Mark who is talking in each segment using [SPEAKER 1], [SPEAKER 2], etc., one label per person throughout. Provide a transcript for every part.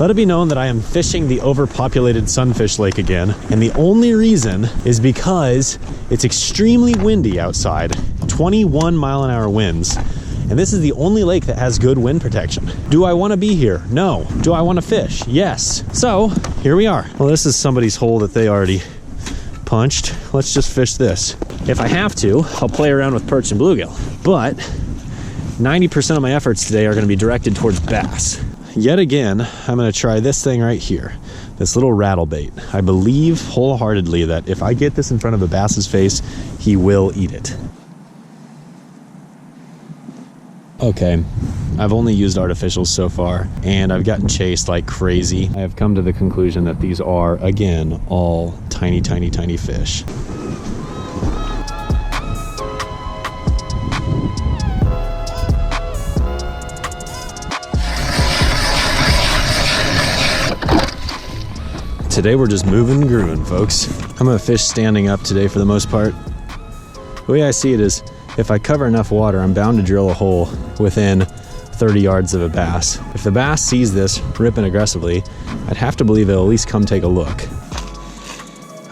[SPEAKER 1] Let it be known that I am fishing the overpopulated Sunfish Lake again, and the only reason is because it's extremely windy outside, 21-mile-an-hour winds, and this is the only lake that has good wind protection. Do I want to be here? No. Do I want to fish? Yes. So, here we are. Well, this is somebody's hole that they already punched. Let's just fish this. If I have to, I'll play around with perch and bluegill, but 90% of my efforts today are going to be directed towards bass. Yet again, I'm going to try this thing right here, this little rattle bait. I believe wholeheartedly that if I get this in front of a bass's face, he will eat it. Okay, I've only used artificials so far, and I've gotten chased like crazy. I have come to the conclusion that these are, again, all tiny, tiny, tiny fish. Today we're just moving and grooving, folks. I'm gonna fish standing up today for the most part. The way I see it is, if I cover enough water, I'm bound to drill a hole within 30 yards of a bass. If the bass sees this ripping aggressively, I'd have to believe it'll at least come take a look.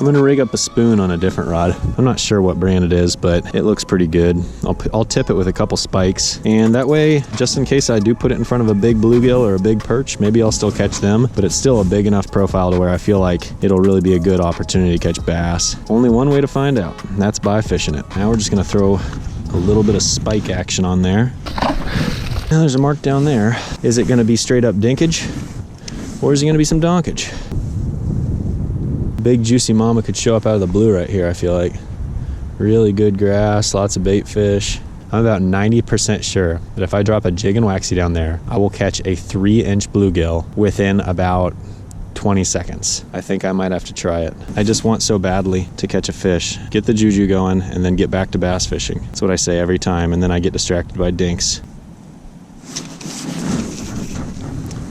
[SPEAKER 1] I'm gonna rig up a spoon on a different rod. I'm not sure what brand it is, but it looks pretty good. I'll tip it with a couple spikes, and that way, just in case I do put it in front of a big bluegill or a big perch, maybe I'll still catch them, but it's still a big enough profile to where I feel like it'll really be a good opportunity to catch bass. Only one way to find out, and that's by fishing it. Now we're just gonna throw a little bit of spike action on there. Now there's a mark down there. Is it gonna be straight up dinkage, or is it gonna be some donkage? Big juicy mama could show up out of the blue right here, I feel like. Really good grass, lots of bait fish. I'm about 90% sure that if I drop a jig and waxy down there, I will catch a 3-inch bluegill within about 20 seconds. I think I might have to try it. I just want so badly to catch a fish, get the juju going, and then get back to bass fishing. That's what I say every time, and then I get distracted by dinks.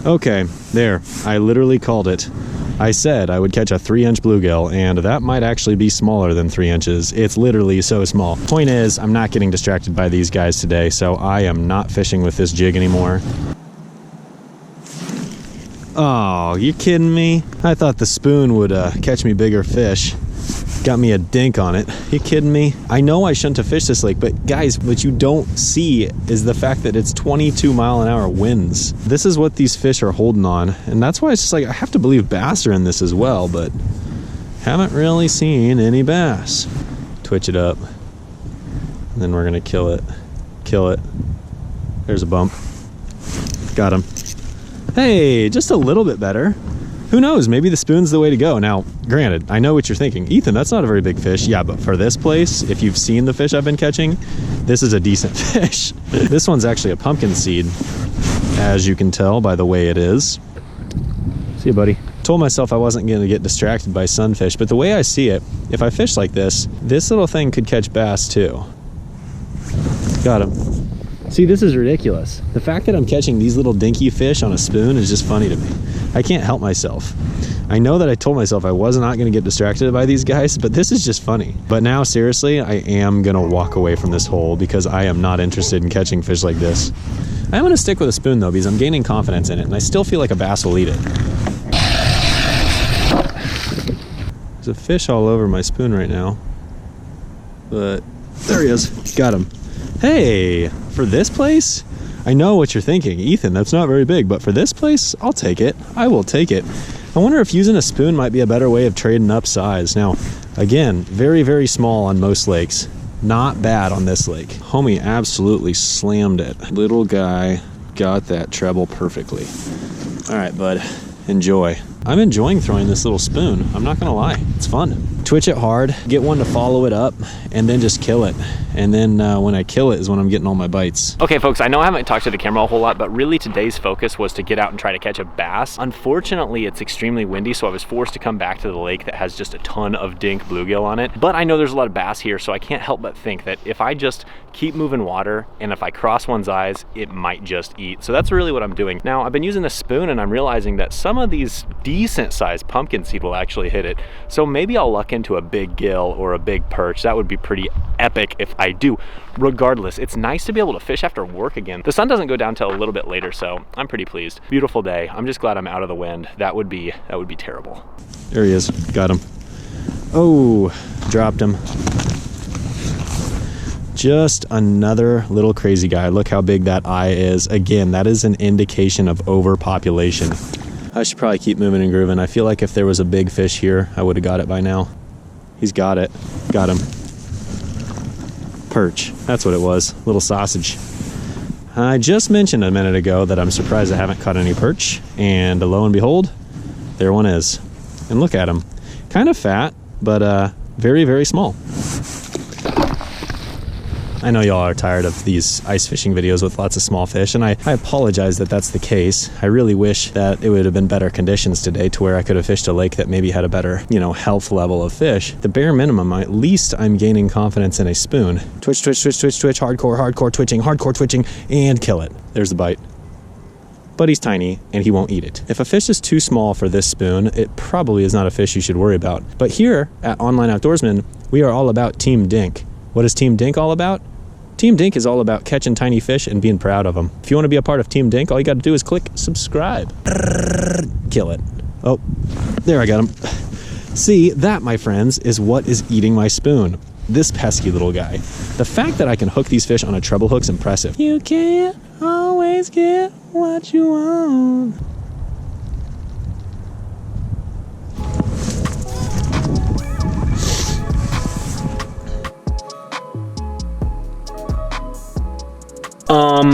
[SPEAKER 1] Okay, there, I literally called it. I said I would catch a 3-inch bluegill, and that might actually be smaller than 3 inches. It's literally so small. Point is, I'm not getting distracted by these guys today, so I am not fishing with this jig anymore. Oh, you kidding me? I thought the spoon would catch me bigger fish. Got me a dink on it. You kidding me? I know I shouldn't have fished this lake, but guys, what you don't see is the fact that it's 22-mile-an-hour winds. This is what these fish are holding on, and that's why it's just like, I have to believe bass are in this as well, but haven't really seen any bass. Twitch it up, and then we're gonna kill it. Kill it. There's a bump. Got him. Hey, just a little bit better. Who knows, maybe the spoon's the way to go. Now, granted, I know what you're thinking. Ethan, that's not a very big fish. Yeah, but for this place, if you've seen the fish I've been catching, this is a decent fish. This one's actually a pumpkin seed, as you can tell by the way it is. See you, buddy. Told myself I wasn't gonna get distracted by sunfish, but the way I see it, if I fish like this little thing could catch bass too. Got him. See, this is ridiculous. The fact that I'm catching these little dinky fish on a spoon is just funny to me. I can't help myself. I know that I told myself I was not going to get distracted by these guys, but this is just funny. But now, seriously, I am going to walk away from this hole because I am not interested in catching fish like this. I'm going to stick with a spoon, though, because I'm gaining confidence in it, and I still feel like a bass will eat it. There's a fish all over my spoon right now. But there he is. Got him. Hey, for this place? I know what you're thinking. Ethan, that's not very big, but for this place, I'll take it. I will take it. I wonder if using a spoon might be a better way of trading up size. Now, again, very, very small on most lakes. Not bad on this lake. Homie absolutely slammed it. Little guy got that treble perfectly. All right, bud, enjoy. I'm enjoying throwing this little spoon. I'm not gonna lie, it's fun. Twitch it hard, get one to follow it up, and then just kill it. And then when I kill it is when I'm getting all my bites. Okay, folks, I know I haven't talked to the camera a whole lot, but really today's focus was to get out and try to catch a bass. Unfortunately, it's extremely windy, so I was forced to come back to the lake that has just a ton of dink bluegill on it. But I know there's a lot of bass here, so I can't help but think that if I just keep moving water, and if I cross one's eyes, it might just eat. So that's really what I'm doing. Now, I've been using a spoon, and I'm realizing that some of these decent sized pumpkin seed will actually hit it. So maybe I'll luck into into a big gill or a big perch. That would be pretty epic if I do. Regardless, it's nice to be able to fish after work again. The sun doesn't go down till a little bit later, so I'm pretty pleased. Beautiful day. I'm just glad I'm out of the wind. That would be terrible. There he is. Got him. Oh, dropped him. Just another little crazy guy. Look how big that eye is. Again, that is an indication of overpopulation. I should probably keep moving and grooving. I feel like if there was a big fish here, I would have got it by now. He's got it. Got him. Perch. That's what it was. Little sausage. I just mentioned a minute ago that I'm surprised I haven't caught any perch. And lo and behold, there one is. And look at him. Kind of fat, but very, very small. I know y'all are tired of these ice fishing videos with lots of small fish, and I apologize that that's the case. I really wish that it would have been better conditions today to where I could have fished a lake that maybe had a better, health level of fish. The bare minimum, at least I'm gaining confidence in a spoon. Twitch, twitch, twitch, twitch, twitch, hardcore twitching, and kill it. There's the bite. But he's tiny and he won't eat it. If a fish is too small for this spoon, it probably is not a fish you should worry about. But here at Online Outdoorsman, we are all about Team Dink. What is Team Dink all about? Team Dink is all about catching tiny fish and being proud of them. If you want to be a part of Team Dink, all you got to do is click subscribe. Kill it. Oh, there, I got him. See, that, my friends, is what is eating my spoon. This pesky little guy. The fact that I can hook these fish on a treble hook's impressive. You can't always get what you want.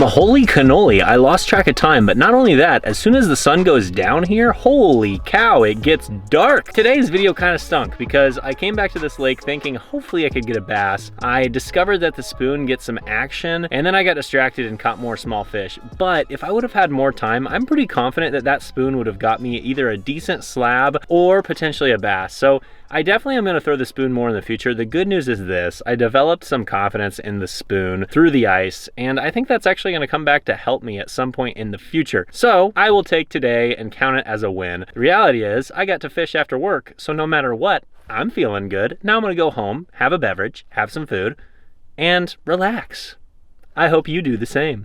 [SPEAKER 2] Holy cannoli, I lost track of time, but not only that, as soon as the sun goes down here, holy cow, it gets dark. Today's video kind of stunk because I came back to this lake thinking hopefully I could get a bass. I discovered that the spoon gets some action, and then I got distracted and caught more small fish. But if I would have had more time, I'm pretty confident that that spoon would have got me either a decent slab or potentially a bass. So I definitely am going to throw the spoon more in the future. The good news is this: I developed some confidence in the spoon through the ice, and I think that's actually going to come back to help me at some point in the future. So I will take today and count it as a win. The reality is I got to fish after work, so no matter what, I'm feeling good. Now I'm going to go home, have a beverage, have some food, and relax. I hope you do the same.